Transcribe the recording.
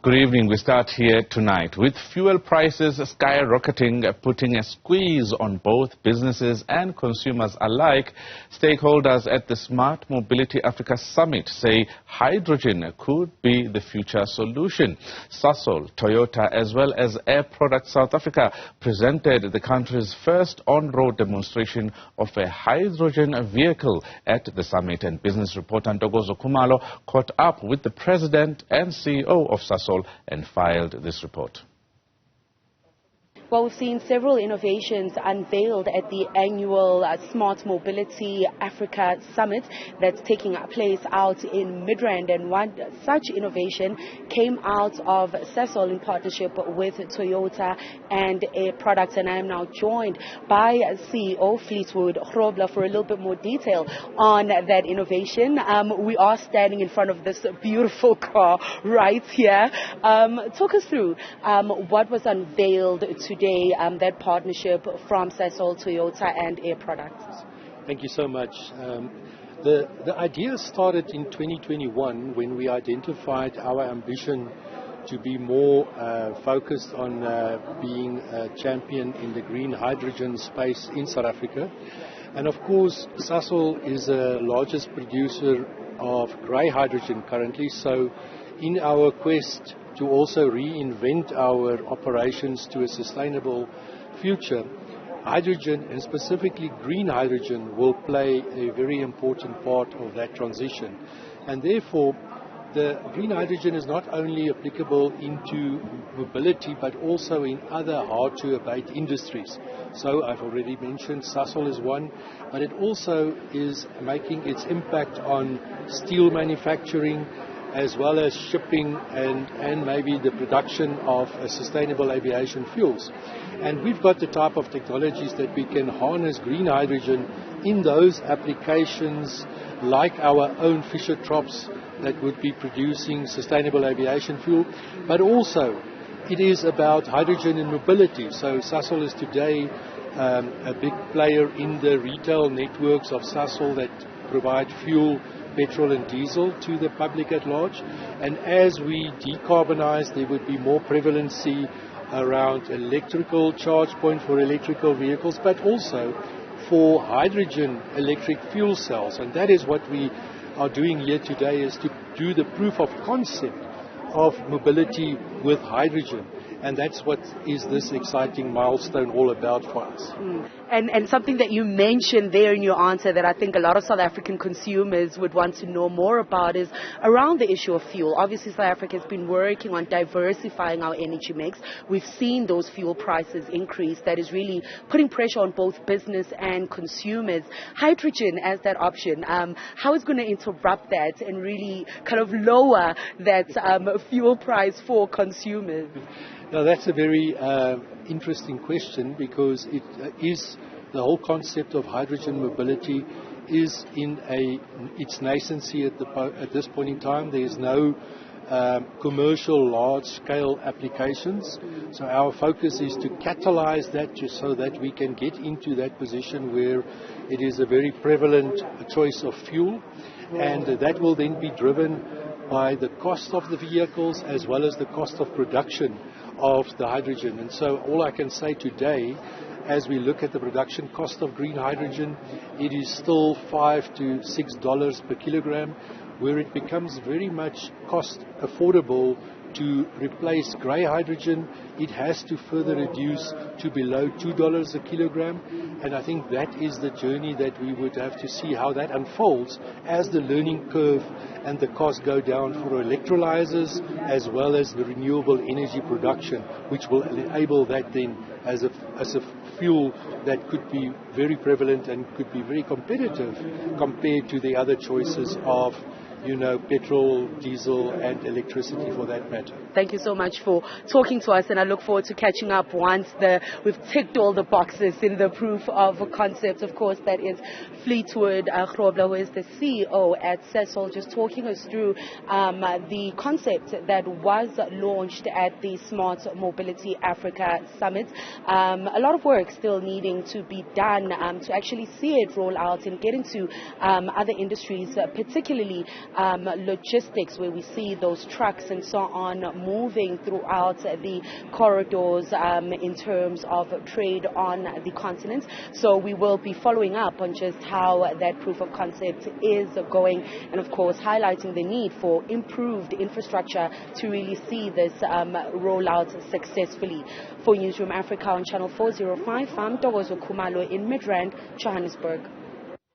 Good evening. We start here tonight with fuel prices skyrocketing, putting a squeeze on both businesses and consumers alike. Stakeholders at the Smart Mobility Africa Summit say hydrogen could be the future solution. Sasol, Toyota, as well as Air Products South Africa presented the country's first on-road demonstration of a hydrogen vehicle at the summit. And business reporter Ntokozo Khumalo caught up with the president and CEO of Sasol and filed this report. Well, we've seen several innovations unveiled at the annual Smart Mobility Africa Summit that's taking place out in Midrand, and one such innovation came out of Sasol in partnership with Toyota and Air Products. And I am now joined by CEO Fleetwood Grobler for a little bit more detail on that innovation. We are standing in front of this beautiful car right here. Talk us through what was unveiled today. That partnership from Sasol, Toyota and Air Products. Thank you so much. The idea started in 2021 when we identified our ambition to be more focused on being a champion in the green hydrogen space in South Africa. And of course, Sasol is the largest producer of grey hydrogen currently. So in our quest to also reinvent our operations to a sustainable future, hydrogen, and specifically green hydrogen, will play a very important part of that transition. And therefore, the green hydrogen is not only applicable into mobility, but also in other hard-to-abate industries. So I've already mentioned Sasol is one, but it also is making its impact on steel manufacturing, as well as shipping and maybe the production of sustainable aviation fuels. And we've got the type of technologies that we can harness green hydrogen in those applications, like our own Fischer-Tropsch that would be producing sustainable aviation fuel. But also, it is about hydrogen in mobility. So Sasol is today a big player in the retail networks of Sasol that provide fuel, petrol and diesel to the public at large. And as we decarbonize, there would be more prevalency around electrical charge point for electrical vehicles, but also for hydrogen electric fuel cells. And that is what we are doing here today, is to do the proof of concept of mobility with hydrogen. And that's what is this exciting milestone all about for us. And something that you mentioned there in your answer that I think a lot of South African consumers would want to know more about is around the issue of fuel. Obviously, South Africa has been working on diversifying our energy mix. We've seen those fuel prices increase. That is really putting pressure on both business and consumers. Hydrogen as that option, how is going to interrupt that and really kind of lower that fuel price for consumers? Now, that's a very interesting question, because it is the whole concept of hydrogen mobility is in its nascency at this point in time. There is no commercial large-scale applications. So our focus is to catalyze that just so that we can get into that position where it is a very prevalent choice of fuel, and that will then be driven by the cost of the vehicles as well as the cost of production of the hydrogen. And so all I can say today, as we look at the production cost of green hydrogen, it is still $5 to $6 per kilogram, where it becomes very much cost affordable to replace grey hydrogen. It has to further reduce to below $2 a kilogram. And I think that is the journey that we would have to see how that unfolds as the learning curve and the costs go down for electrolyzers as well as the renewable energy production, which will enable that then as a fuel that could be very prevalent and could be very competitive compared to the other choices of petrol, diesel, and electricity for that matter. Thank you so much for talking to us, and I look forward to catching up once we've ticked all the boxes in the proof of concept. Of course, that is Fleetwood Grobler, who is the CEO at Sasol, just talking us through the concept that was launched at the Smart Mobility Africa Summit. A lot of work still needing to be done to actually see it roll out and get into other industries, particularly logistics, where we see those trucks and so on moving throughout the corridors in terms of trade on the continent. So we will be following up on just how that proof of concept is going, and of course highlighting the need for improved infrastructure to really see this rollout successfully. For Newzroom Afrika on Channel 405, I'm Ntokozo Khumalo in Midrand, Johannesburg.